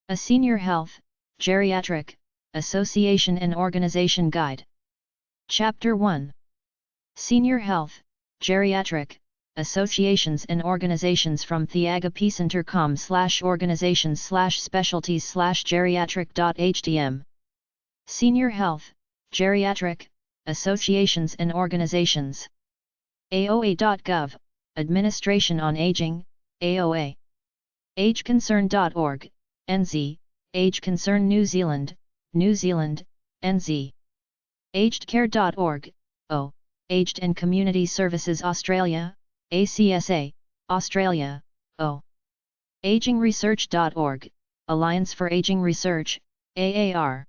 A Senior Health, Geriatric, Association and Organization Guide. Chapter 1. Senior Health, Geriatric, Associations and Organizations from thiagapecentercom/organizations/specialties/geriatric.hdm. Senior Health, Geriatric, Associations and Organizations. AOA.gov, Administration on Aging, AOA. AgeConcern.org, NZ, Age Concern New Zealand, New Zealand, NZ. AgedCare.org, O, Aged and Community Services Australia, ACSA, Australia, O. AgingResearch.org, Alliance for Aging Research, AAR.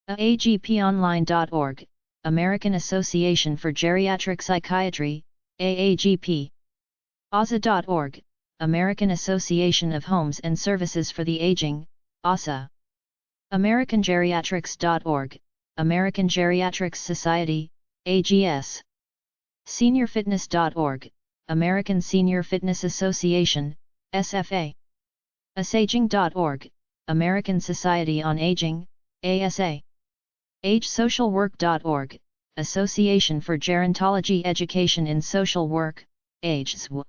AAGPOnline.org, American Association for Geriatric Psychiatry, AAGP. ASA.org, American Association of Homes and Services for the Aging, ASA. AmericanGeriatrics.org, American Geriatrics Society, AGS. SeniorFitness.org, American Senior Fitness Association, SFA. ASAging.org, American Society on Aging, ASA. AgeSocialWork.org, Association for Gerontology Education in Social Work, AGESW.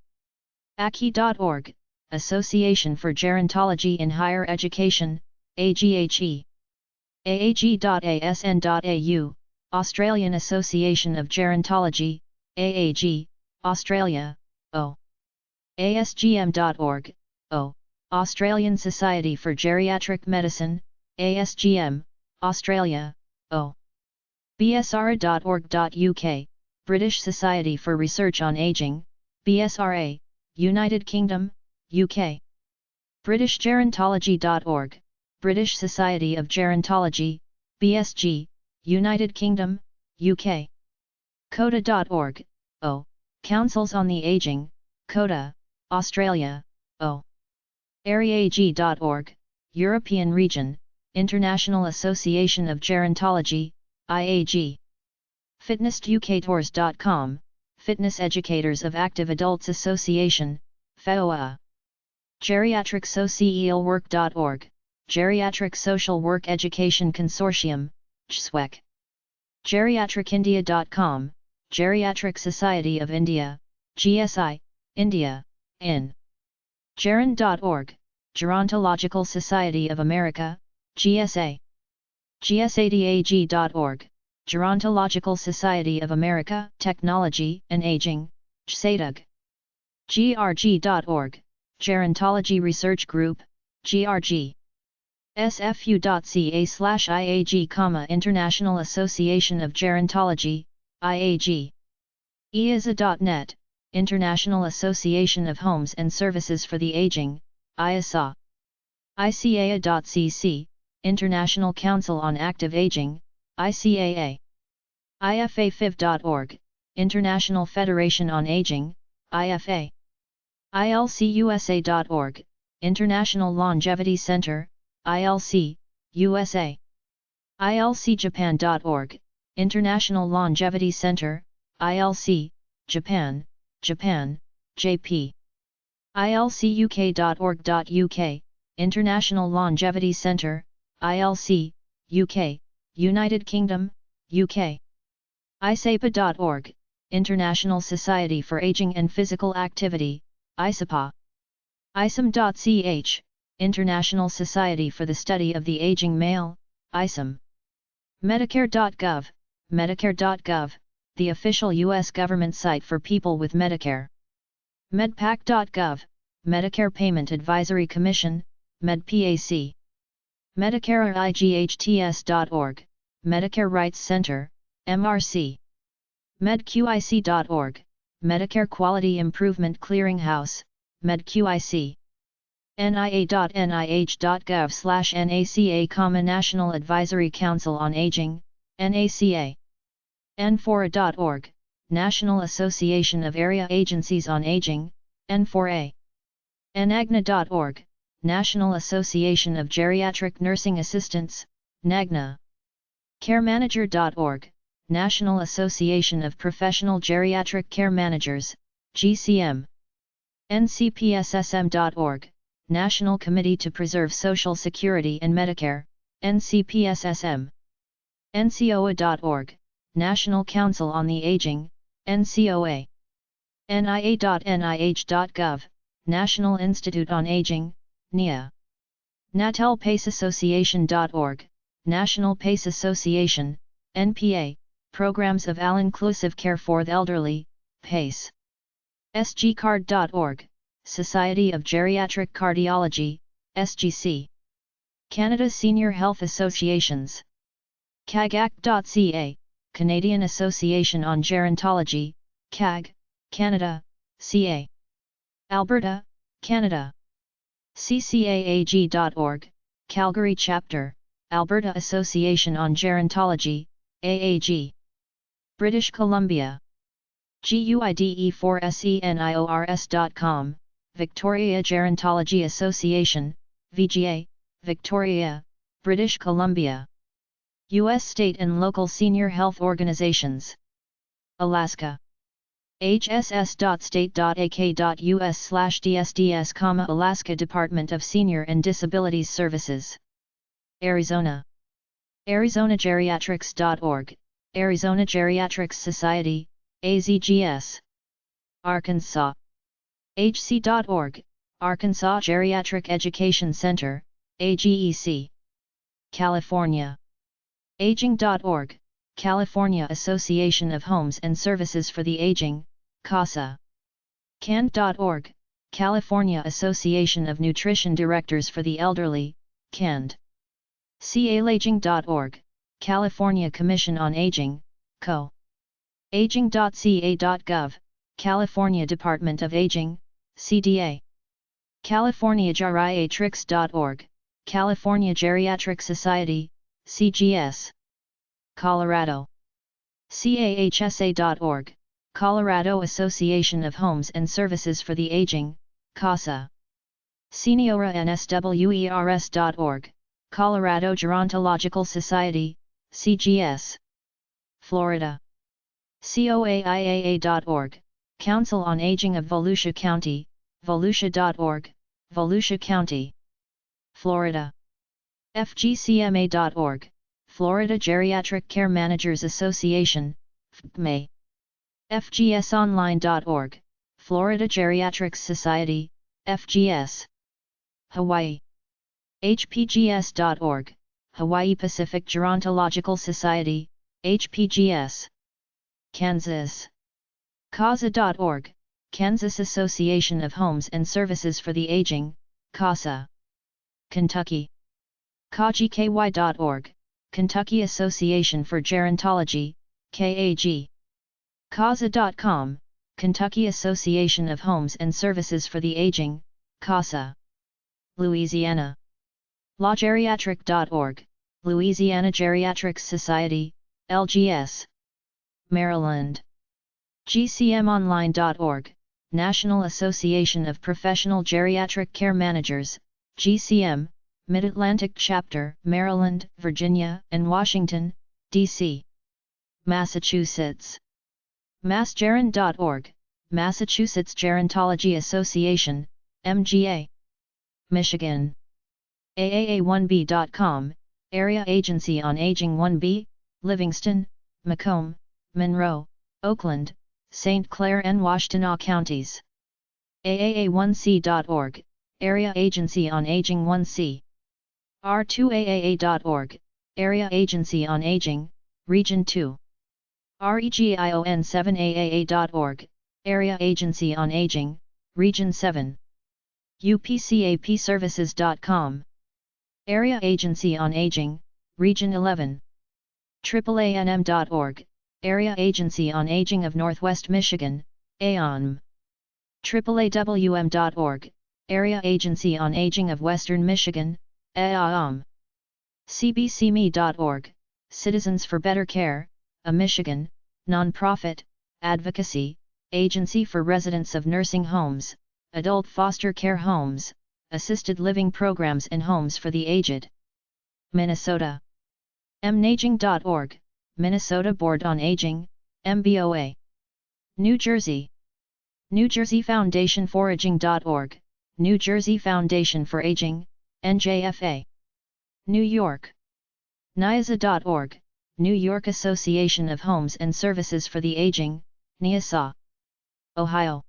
ACHE.org, Association for Gerontology in Higher Education, AGHE. AAG.asn.au, Australian Association of Gerontology, AAG, Australia, O. ASGM.org, O, Australian Society for Geriatric Medicine, ASGM, Australia, O. BSRA.org.uk, British Society for Research on Aging, BSRA, United Kingdom, UK. BritishGerontology.org, British Society of Gerontology, BSG, United Kingdom, UK. CODA.org, O, Councils on the Aging, CODA, Australia, O. ARIAG.org, European Region, International Association of Gerontology, IAG. FitnessUKTours.com, Fitness Educators of Active Adults Association, FEOA. GeriatricSocialWork.org, Geriatric Social Work Education Consortium, GSWEC. GeriatricIndia.com, Geriatric Society of India, GSI, India, IN. Geron.org, Gerontological Society of America, GSA. GSADAG.org, Gerontological Society of America, Technology and Aging, GSADAG. GRG.org, Gerontology Research Group, GRG. SFU.ca/IAG, International Association of Gerontology, IAG. IASA.net, International Association of Homes and Services for the Aging, IASA. ICAA.cc, International Council on Active Aging, ICAA. IFAFIV.org, International Federation on Aging, IFA. ILCUSA.org, International Longevity Center, ILC, USA. ILCJapan.org, International Longevity Center, ILC, Japan, Japan, JP. ILCUK.org.uk, International Longevity Center, ILC, UK, United Kingdom, UK. ISAPA.org, International Society for Aging and Physical Activity, ISAPA. ISAM.ch, International Society for the Study of the Aging Male, ISAM. Medicare.gov, Medicare.gov, the official U.S. government site for people with Medicare. Medpac.gov, Medicare Payment Advisory Commission, MedPAC. MedicareIGHTS.org, Medicare Rights Center, MRC. MedQIC.org, Medicare Quality Improvement Clearinghouse, MedQIC. NIA.nih.gov/NACA, National Advisory Council on Aging, NACA. N4A.org, National Association of Area Agencies on Aging, N4A. NAGNA.org, National Association of Geriatric Nursing Assistants, NAGNA. CareManager.org, National Association of Professional Geriatric Care Managers, GCM. NCPSSM.org, National Committee to Preserve Social Security and Medicare, NCPSSM. NCOA.org, National Council on the Aging, NCOA. NIA.nih.gov, National Institute on Aging, NIA. NatalPaceAssociation.org, National PACE Association, NPA, Programs of All-Inclusive Care for the Elderly, PACE. SGCard.org, Society of Geriatric Cardiology, SGC. Canada Senior Health Associations. CAGAC.ca, Canadian Association on Gerontology, CAG, Canada, CA. Alberta, Canada. CCAAG.org, Calgary Chapter, Alberta Association on Gerontology, AAG. British Columbia. GUIDE4SENIORS.com, Victoria Gerontology Association, VGA, Victoria, British Columbia. U.S. state and local senior health organizations. Alaska. hss.state.ak.us/dsds, Alaska Department of Senior and Disabilities Services. Arizona. ArizonaGeriatrics.org, Arizona Geriatrics Society, AZGS. Arkansas. HC.org, Arkansas Geriatric Education Center, AGEC. California. Aging.org, California Association of Homes and Services for the Aging, CASA. CAND.org, California Association of Nutrition Directors for the Elderly, CAND. CALAging.org, California Commission on Aging, CO. Aging.ca.gov, California Department of Aging, CDA. CaliforniaGeriatrics.org, California Geriatric Society, CGS. Colorado. CAHSA.org, Colorado Association of Homes and Services for the Aging, CASA. SeniorNSWERS.org, Colorado Gerontological Society, CGS. Florida. COAIAA.org, Council on Aging of Volusia County, volusia.org, Volusia County. Florida. FGCMA.org, Florida Geriatric Care Managers Association, FGMA. FGSOnline.org, Florida Geriatrics Society, FGS. Hawaii. HPGS.org, Hawaii Pacific Gerontological Society, HPGS. Kansas. CASA.org, Kansas Association of Homes and Services for the Aging, CASA. Kentucky. KAGKY.org, Kentucky Association for Gerontology, KAG. CASA.com, Kentucky Association of Homes and Services for the Aging, CASA. Louisiana. LawGeriatric.org, Louisiana Geriatrics Society, LGS. Maryland. GCMOnline.org, National Association of Professional Geriatric Care Managers, GCM, Mid-Atlantic Chapter, Maryland, Virginia, and Washington, D.C. Massachusetts. MassGeron.org, Massachusetts Gerontology Association, MGA. Michigan. AAA1B.com, Area Agency on Aging 1B, Livingston, Macomb, Monroe, Oakland, St. Clair and Washtenaw counties. AAA1C.org, Area Agency on Aging 1C. R2AAA.org, Area Agency on Aging, Region 2. REGION7AAA.org, Area Agency on Aging, Region 7. UPCAPServices.com, Area Agency on Aging, Region 11. AAANM.org, Area Agency on Aging of Northwest Michigan, AONM. AAAWM.org, Area Agency on Aging of Western Michigan, AAOM. CBCME.org, Citizens for Better Care, a Michigan, nonprofit, advocacy, agency for residents of nursing homes, adult foster care homes, assisted living programs and homes for the aged. Minnesota. MNaging.org, Minnesota Board on Aging, MBOA. New Jersey. New Jersey Foundation Foraging.org, New Jersey Foundation for Aging, NJFA. New York. NYASA.org, New York Association of Homes and Services for the Aging, NYASA. Ohio.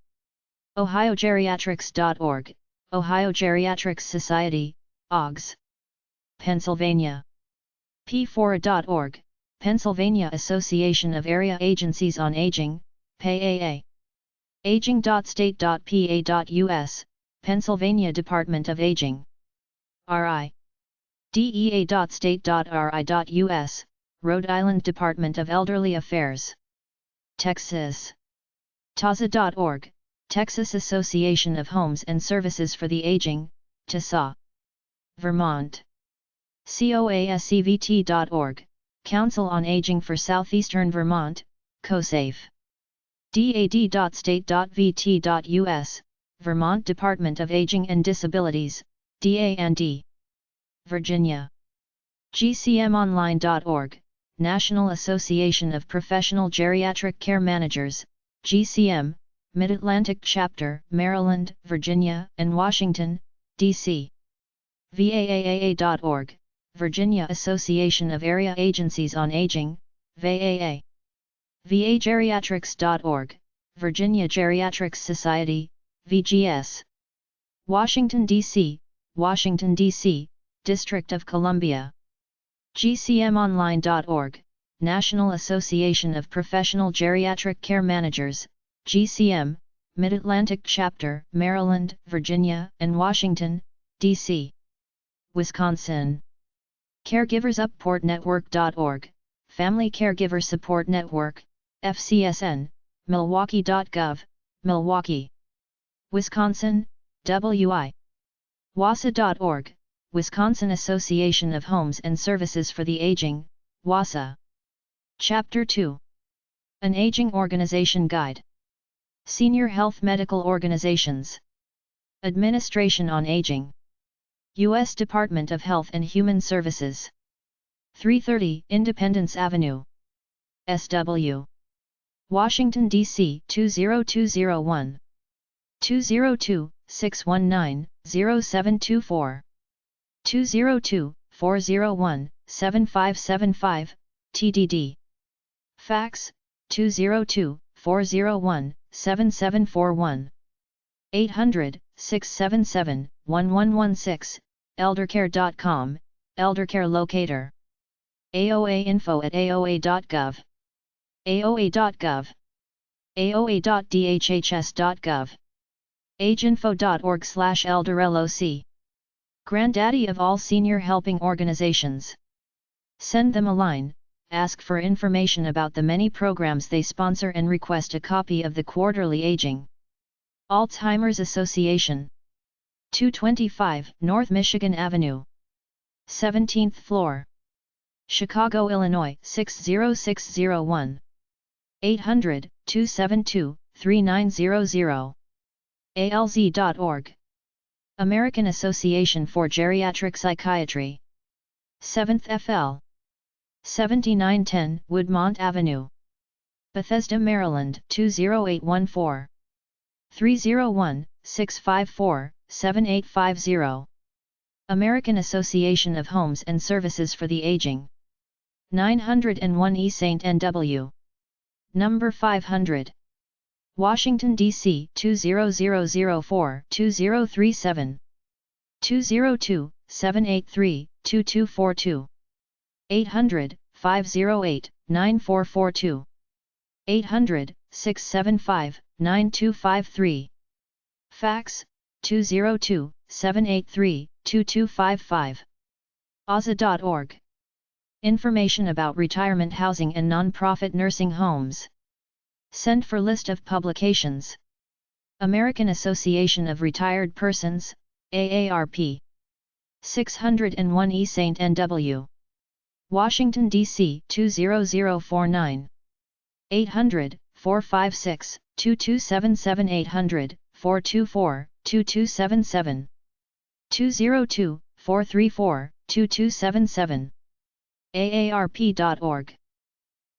OhioGeriatrics.org, Ohio Geriatrics Society, OGS. Pennsylvania. P4A.org, Pennsylvania Association of Area Agencies on Aging, PAA. Aging.state.pa.us, Pennsylvania Department of Aging. RI. DEA.state.ri.us, Rhode Island Department of Elderly Affairs. Texas. TASA.org, Texas Association of Homes and Services for the Aging, TASA. Vermont. COASCVT.org, Council on Aging for Southeastern Vermont, COSAFE. DAD.state.vt.us, Vermont Department of Aging and Disabilities, DAND. Virginia. GCMOnline.org, National Association of Professional Geriatric Care Managers, GCM, Mid-Atlantic Chapter, Maryland, Virginia, and Washington, D.C. VAAA.org, Virginia Association of Area Agencies on Aging, VAA. VAGeriatrics.org, Virginia Geriatrics Society, VGS. Washington, D.C., Washington, D.C., District of Columbia. GCMOnline.org, National Association of Professional Geriatric Care Managers, GCM, Mid-Atlantic Chapter, Maryland, Virginia, and Washington, D.C. Wisconsin. CaregiversUpportNetwork.org, Family Caregiver Support Network, FCSN, Milwaukee.gov, Milwaukee. Wisconsin, WI. WASA.org, Wisconsin Association of Homes and Services for the Aging, WASA. Chapter 2. An Aging Organization Guide. Senior Health Medical Organizations. Administration on Aging. U.S. Department of Health and Human Services. 330 Independence Avenue. SW. Washington, D.C. 20201. 202-619-0724. 202-401-7575, TDD. Fax, 202-401-7741. 800-677-1116, eldercare.com, Eldercare Locator. AOA info@aoa.gov. AOA.gov. AOA.dhhs.gov. ageinfo.org/elderloc. Granddaddy of all senior helping organizations. Send them a line, ask for information about the many programs they sponsor and request a copy of the Quarterly Aging. Alzheimer's Association. 225 North Michigan Avenue. 17th floor. Chicago, Illinois 60601. 800-272-3900. ALZ.org. American Association for Geriatric Psychiatry. 7th FL. 7910 Woodmont Avenue. Bethesda, Maryland 20814. 301-654-7850. American Association of Homes and Services for the Aging. 901 E St. N.W. Number 500. Washington, D.C. 20004-2037. 202-783-2242. 800-508-9442. 800-675-9253. Fax, 202-783-2255. AZA.org. Information about retirement housing and non-profit nursing homes. Send for list of publications. American Association of Retired Persons, AARP. 601 E St. N.W. Washington, D.C. 20049. 800-456-2277 800-424-2277. 202-434-2277. AARP.org.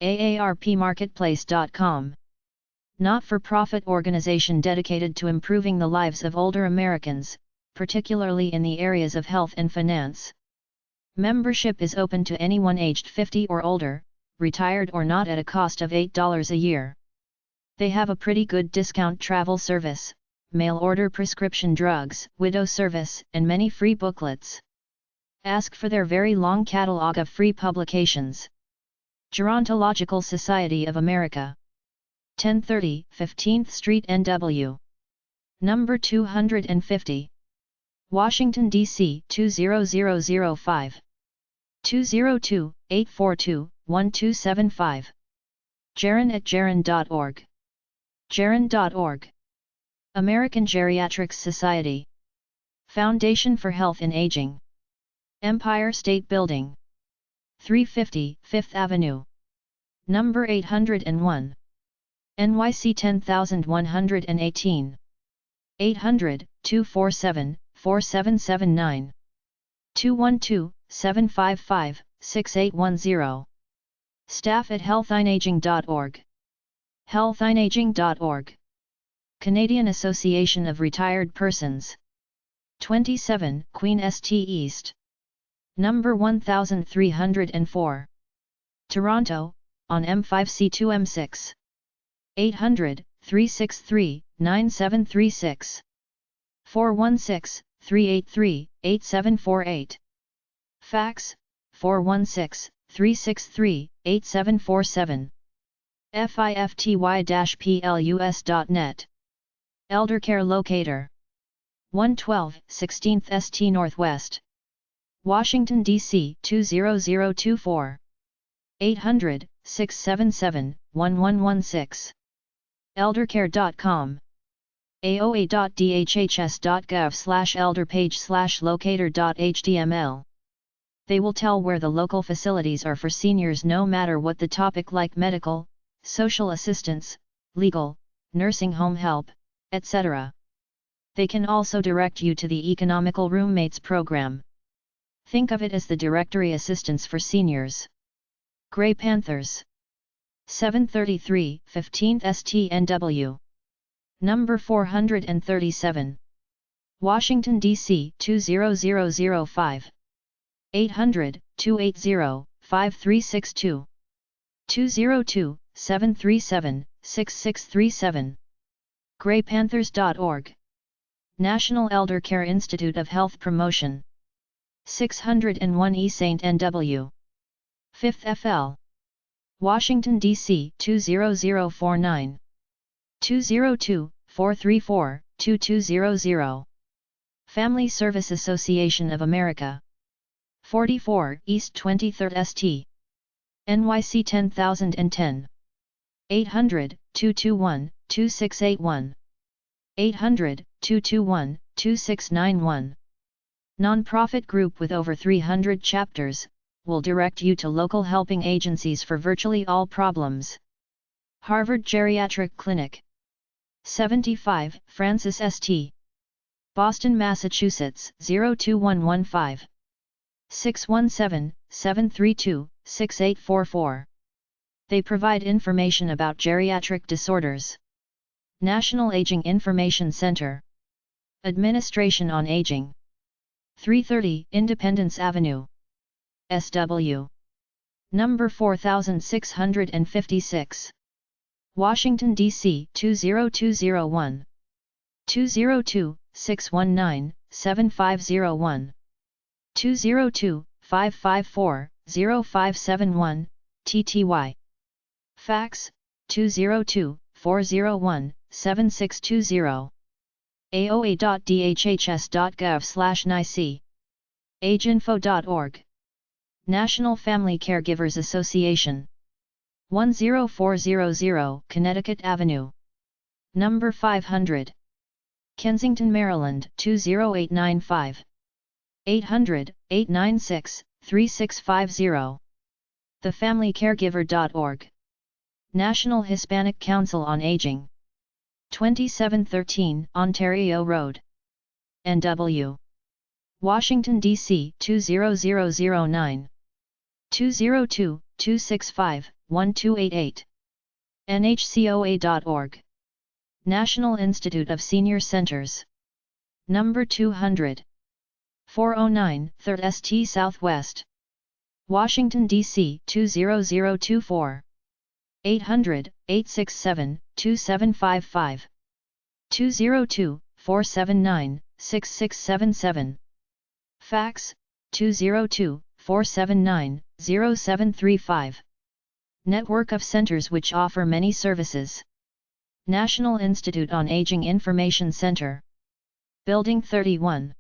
AARPmarketplace.com. not-for-profit organization dedicated to improving the lives of older Americans, particularly in the areas of health and finance. Membership is open to anyone aged 50 or older, retired or not, at a cost of $8 a year. They have a pretty good discount travel service, mail-order prescription drugs, widow service, and many free booklets. Ask for their very long catalog of free publications. Gerontological Society of America. 1030 15th Street NW. Number 250. Washington, D.C. 20005. 202-842-1275. Gerin@gerin.org. Gerin.org. American Geriatric Society. Foundation for Health and Aging. Empire State Building. 350 Fifth Avenue. Number 801. NYC 10118. 800-247-4779. 212-755-6810. Staff at healthindaging.org. Healthindaging.org. Canadian Association of Retired Persons. 27 Queen St. East. Number 1304. Toronto, on M5C2M6. 800-363-9736. 416-383-8748. Fax, 416-363-8747. FIFTY-PLUS.net. Eldercare Locator. 112 16th St. Northwest. Washington, D.C. 20024. 800-677-1116. Eldercare.com. aoa.dhs.gov/elderpage/locator.html. They will tell where the local facilities are for seniors, no matter what the topic, like medical, social assistance, legal, nursing home help, etc. They can also direct you to the Economical Roommates program. Think of it as the directory assistance for seniors. Grey Panthers. 733 15th STNW. Number 437. Washington, D.C. 20005. 800-280-5362. 202-737-6637. greypanthers.org. National Elder Care Institute of Health Promotion. 601 E St. N.W. 5th FL. Washington, D.C. 20049. 202-434-2200. Family Service Association of America. 44 East 23rd St. NYC 10010. 800-221-2681. 800-221-2691. Nonprofit group with over 300 chapters, will direct you to local helping agencies for virtually all problems. Harvard Geriatric Clinic. 75 Francis St. Boston, Massachusetts 02115. 617-732-6844. They provide information about geriatric disorders. National Aging Information Center. Administration on Aging. 330 Independence Avenue. SW. Number 4656. Washington, D.C. 20201. 202-619-7501. 202-554-0571, TTY. Fax, 202-401-7620. aoa.dhs.gov/NYC. ageinfo.org. National Family Caregivers Association. 10400 Connecticut Avenue. Number 500. Kensington, Maryland 20895. 800-896-3650. TheFamilyCaregiver.org. National Hispanic Council on Aging. 2713 Ontario Road. NW. Washington, D.C. 20009. 202-265-1288. NHCOA.org. National Institute of Senior Centers. Number 200. 409 3rd St. Southwest. Washington, D.C. 20024. 800-867-2755. 202-479-6677. Fax, 202-479-0735. Network of centers which offer many services. National Institute on Aging Information Center. Building 31.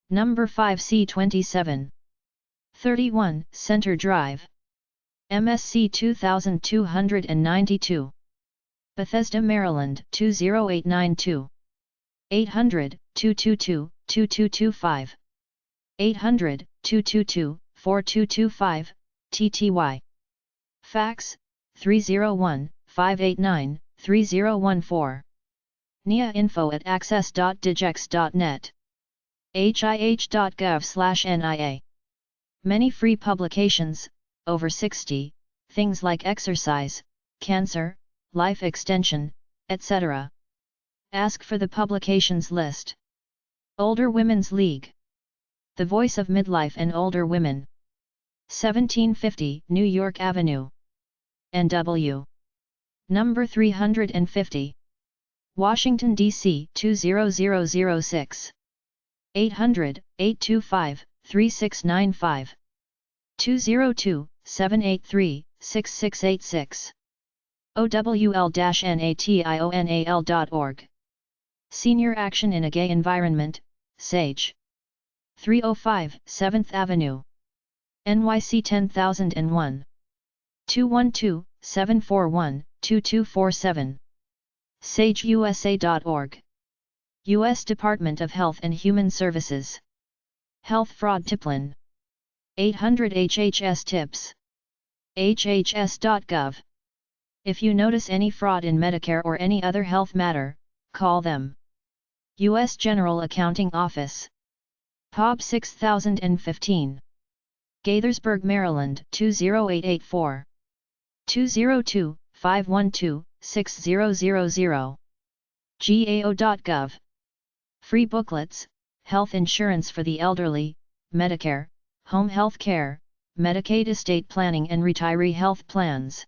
Number 5C27. 31, Center Drive. MSC 2292. Bethesda, Maryland 20892. 800-222-2225. 800-222-4225, TTY. Fax, 301-589-3014. NIA info@access.digex.net. hih.gov/NIA. Many free publications, over 60, things like exercise, cancer, life extension, etc. Ask for the publications list. Older Women's League. The Voice of Midlife and Older Women. 1750 New York Avenue. NW. Number 350. Washington, D.C. 20006. 800-825-3695. 202-783-6686. owl-national.org. Senior Action in a Gay Environment, SAGE. 305 7th Avenue. NYC 10001. 212-741-2247. sageusa.org. U.S. Department of Health and Human Services. Health Fraud Tipline. 800 HHS Tips. hhs.gov. If you notice any fraud in Medicare or any other health matter, call them. U.S. General Accounting Office. POB 6015. Gaithersburg, Maryland 20884. 202-512-6000. GAO.gov. Free booklets, Health Insurance for the Elderly, Medicare, Home Health Care, Medicaid Estate Planning and Retiree Health Plans.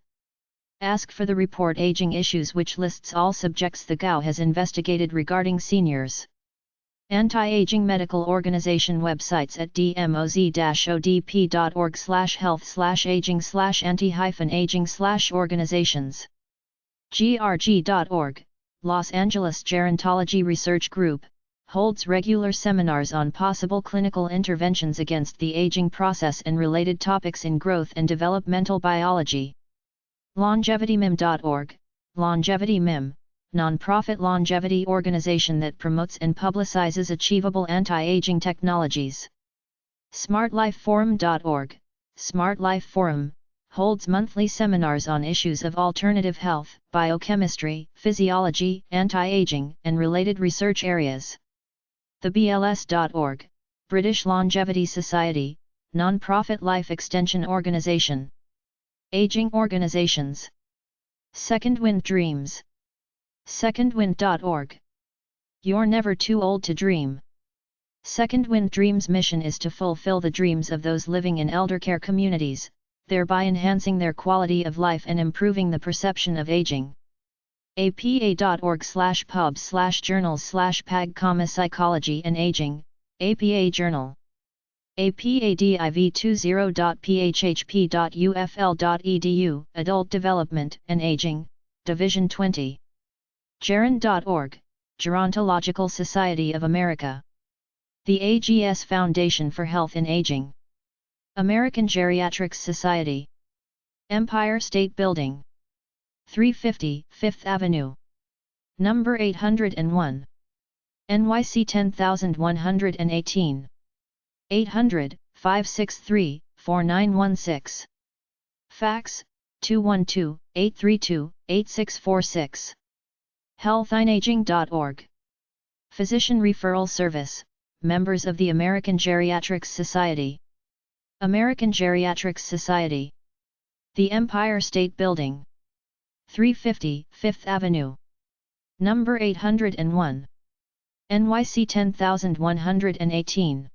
Ask for the report Aging Issues, which lists all subjects the GAO has investigated regarding seniors. Anti-Aging Medical Organization websites at dmoz.odp.org/health/aging/anti-aging/organizations. grg.org, Los Angeles Gerontology Research Group, holds regular seminars on possible clinical interventions against the aging process and related topics in growth and developmental biology. LongevityMim.org, LongevityMim, non-profit longevity organization that promotes and publicizes achievable anti-aging technologies. SmartLifeForum.org, Smart Life Forum, holds monthly seminars on issues of alternative health, biochemistry, physiology, anti-aging, and related research areas. TheBLS.org, British Longevity Society, non-profit life extension organization. Aging organizations. Second Wind Dreams. Secondwind.org. You're never too old to dream. Second Wind Dreams' mission is to fulfill the dreams of those living in eldercare communities, thereby enhancing their quality of life and improving the perception of aging. apa.org/pubs/journals/pag, Psychology and Aging, APA Journal. apadiv20.php.ufl.edu, Adult Development and Aging, Division 20. Geron.org, Gerontological Society of America. The AGS Foundation for Health and Aging. American Geriatric Society. Empire State Building. 350 5th Avenue. Number 801. NYC 10118. 800-563-4916. Fax, 212-832-8646. Health-Aging.org. Physician Referral Service, members of the American Geriatric Society. American Geriatric Society. The Empire State Building. 350 5th Avenue. Number 801. NYC 10118.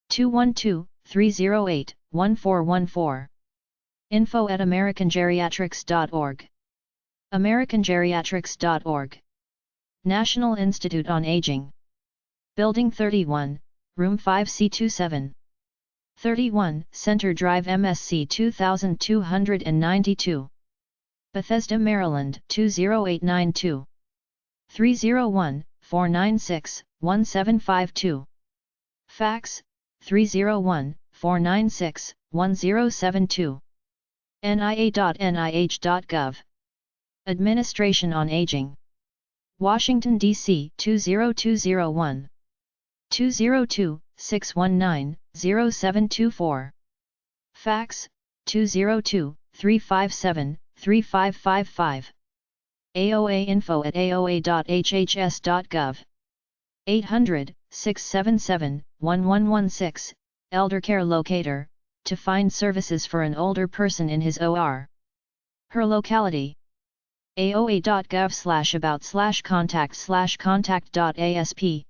212-308-1414. info@americangeriatrics.org. americangeriatrics.org. National Institute on Aging. Building 31, Room 5C27. 31, Center Drive MSC 2292. Bethesda, Maryland 20892. 301-496-1752. Fax, 301-496-1072. nia.nih.gov. Administration on Aging. Washington, D.C. 20201. 202-619-0724. Fax, 202-357-3555. AOA info@aoa.hhs.gov. 800-677-1116, Eldercare Locator, to find services for an older person in his or her locality. aoa.gov/about/contact/contact.asp